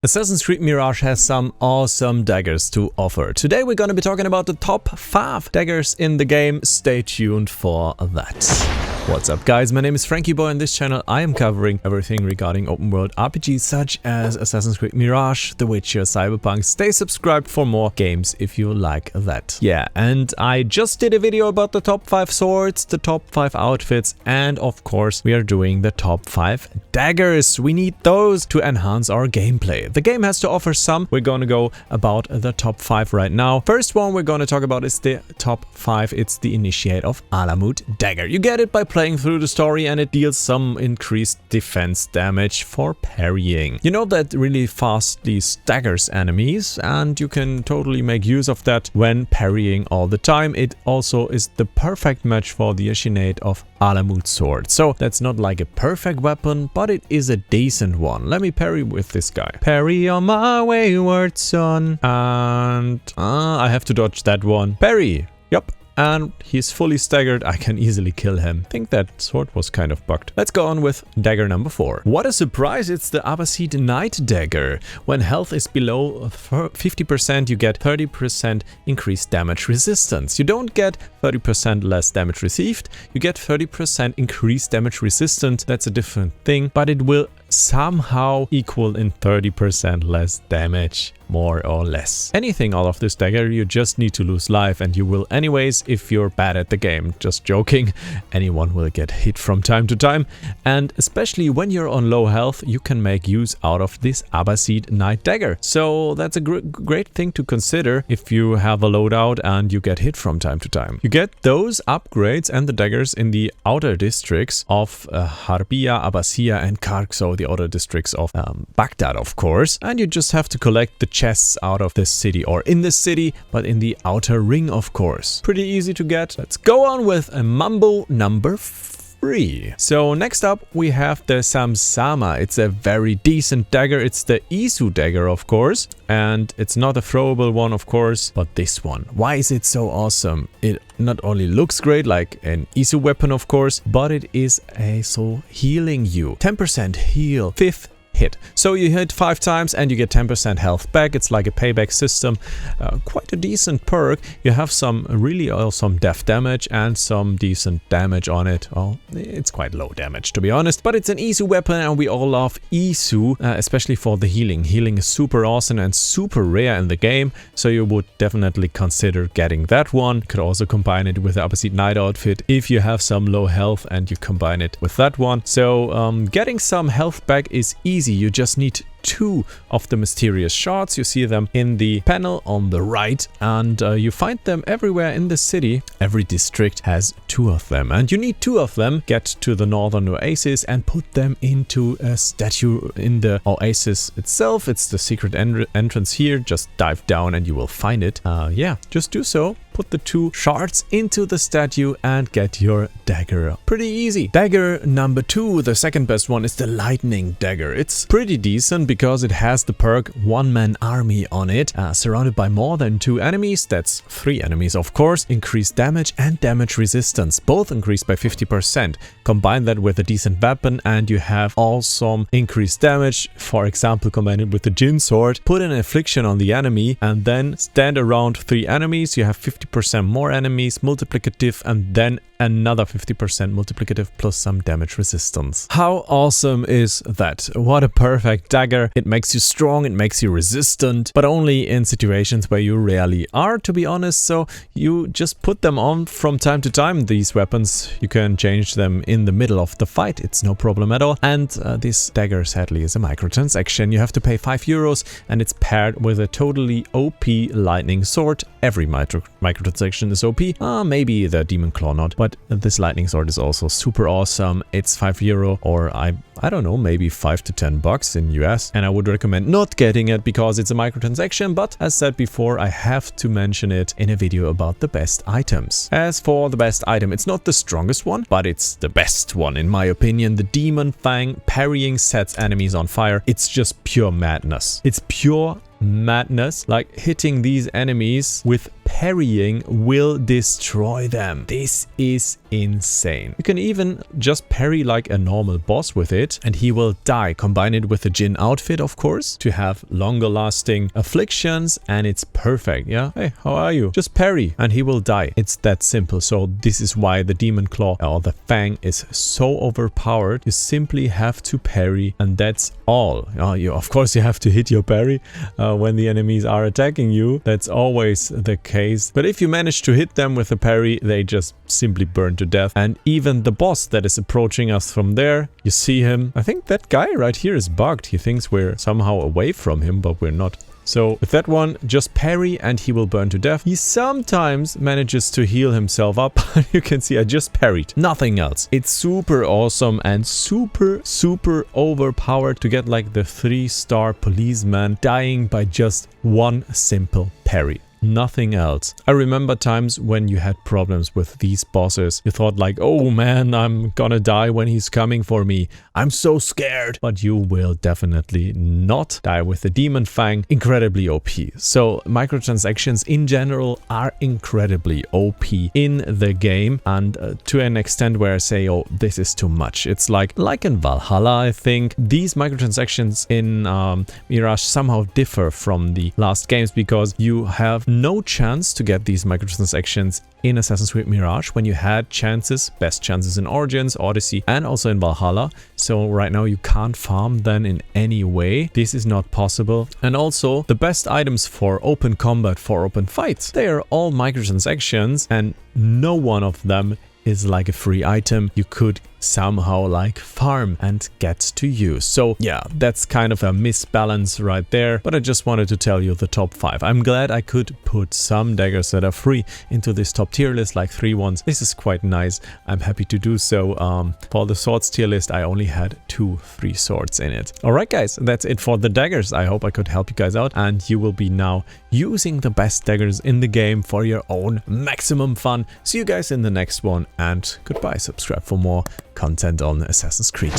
Assassin's Creed Mirage has some awesome daggers to offer. Today we're gonna be talking about the top 5 daggers in the game. Stay tuned for that. What's up guys, my name is Franky Boy. On this channel I am covering everything regarding open world RPGs such as Assassin's Creed Mirage, The Witcher, Cyberpunk. Stay subscribed for more games if you like that. Yeah, and I just did a video about the top 5 swords, the top 5 outfits, and of course we are doing the top 5 daggers. We need those to enhance our gameplay. The game has to offer some. We're gonna go about the top 5 right now. First one we're gonna talk about is the top 5. It's the Initiate of Alamut Dagger. You get it by playing through the story and it deals some increased defense damage for parrying. You know that really fastly staggers enemies and you can totally make use of that when parrying all the time. It also is the perfect match for the Initiate of Alamut sword. So that's not like a perfect weapon, but it is a decent one. Let me parry with this guy. Parry on my wayward son. And I have to dodge that one. Parry. Yup. And he's fully staggered. I can easily kill him. I think that sword was kind of bugged. Let's go on with dagger number 4. What a surprise, it's the Abbasid Knight Dagger. When health is below 50%, you get 30% increased damage resistance. You don't get 30% less damage received, you get 30% increased damage resistance. That's a different thing, but it will somehow equal in 30% less damage, more or less. Anything out of this dagger, you just need to lose life, and you will anyways if you're bad at the game. Just joking, anyone will get hit from time to time, and especially when you're on low health, you can make use out of this Abbasid Knight Dagger. So that's a great thing to consider if you have a loadout and you get hit from time to time. You get those upgrades and the daggers in the outer districts of Harbia, Abbasiyah and Kark, so the outer districts of Baghdad, of course, and you just have to collect the chests out of this city, or in the city, but in the outer ring, of course. Pretty easy to get. Let's go on with a Mambo number 3. So next up we have the Samsama. It's a very decent dagger. It's the Isu dagger, of course, and it's not a throwable one, of course, but this one. Why is it so awesome? It not only looks great like an Isu weapon, of course, but it is also healing you. 10% heal, 5th hit. So you hit 5 times and you get 10% health back. It's like a payback system. Quite a decent perk. You have some really awesome death damage and some decent damage on it. Well, it's quite low damage to be honest, but it's an Isu weapon and we all love Isu, especially for the healing. Healing is super awesome and super rare in the game, so you would definitely consider getting that one. You could also combine it with the Abbasid Knight outfit if you have some low health and you combine it with that one. So getting some health back is easy. You just need 2 of the mysterious shards. You see them in the panel on the right, and you find them everywhere in the city. Every district has 2 of them, and you need 2 of them. Get to the northern oasis and put them into a statue in the oasis itself. It's the secret entrance here. Just dive down and you will find it. Yeah, just do so. Put the 2 shards into the statue and get your dagger. Pretty easy. Dagger number 2, the second best one, is the Lightning Dagger. It's pretty decent because it has the perk One-Man Army on it. Surrounded by more than 2 enemies, that's 3 enemies of course, increased damage and damage resistance, both increased by 50%. Combine that with a decent weapon and you have awesome increased damage. For example, combine it with the Jin sword, put an affliction on the enemy and then stand around 3 enemies. You have 50% more enemies, multiplicative, and then another 50% multiplicative plus some damage resistance. How awesome is that? What a perfect dagger. It makes you strong, it makes you resistant, but only in situations where you rarely are, to be honest. So you just put them on from time to time. These weapons, you can change them in the middle of the fight. It's no problem at all. And this dagger sadly is a microtransaction. You have to pay 5 euros and it's paired with a totally OP lightning sword. Every microtransaction is OP. Maybe the demon claw not, but this lightning sword is also super awesome. It's 5 euro, or I don't know, maybe 5 to 10 bucks in US, and I would recommend not getting it because it's a microtransaction. But as said before, I have to mention it in a video about the best items. As for the best item, it's not the strongest one, but it's the best one in my opinion. The Demon Fang parrying sets enemies on fire. It's just pure madness. It's pure madness, like hitting these enemies with parrying will destroy them. This is insane. You can even just parry like a normal boss with it and he will die. Combine it with the Jin outfit, of course, to have longer lasting afflictions, and it's perfect. Yeah, hey, how are you? Just parry and he will die. It's that simple. So this is why the Demon Claw or the Fang is so overpowered. You simply have to parry and that's all. Of course you have to hit your parry when the enemies are attacking you. That's always the case. But if you manage to hit them with a parry, they just simply burn to death. And even the boss that is approaching us from there, you see him. I think that guy right here is bugged. He thinks we're somehow away from him, but we're not. So with that one, just parry and he will burn to death. He sometimes manages to heal himself up. You can see I just parried. Nothing else. It's super awesome and super overpowered to get like the 3-star policeman dying by just one simple parry. Nothing else. I remember times when you had problems with these bosses. You thought like, oh man, I'm gonna die when he's coming for me. I'm so scared. But you will definitely not die with the Demon Fang. Incredibly OP. So microtransactions in general are incredibly OP in the game, and to an extent where I say, oh, this is too much. It's like in Valhalla, I think. These microtransactions in Mirage somehow differ from the last games because you have no chance to get these microtransactions in Assassin's Creed Mirage when you had chances, best chances in Origins, Odyssey, and also in Valhalla. So right now you can't farm them in any way. This is not possible. And also the best items for open combat, for open fights, they are all microtransactions and no one of them is like a free item you could somehow like farm and get to use. So yeah, that's kind of a misbalance right there, but I just wanted to tell you the top 5. I'm glad I could put some daggers that are free into this top tier list, like 3 ones. This is quite nice. I'm happy to do so. For the swords tier list, I only had 2 free swords in it. Alright guys, that's it for the daggers. I hope I could help you guys out and you will be now using the best daggers in the game for your own maximum fun. See you guys in the next one and goodbye. Subscribe for more content on Assassin's Creed.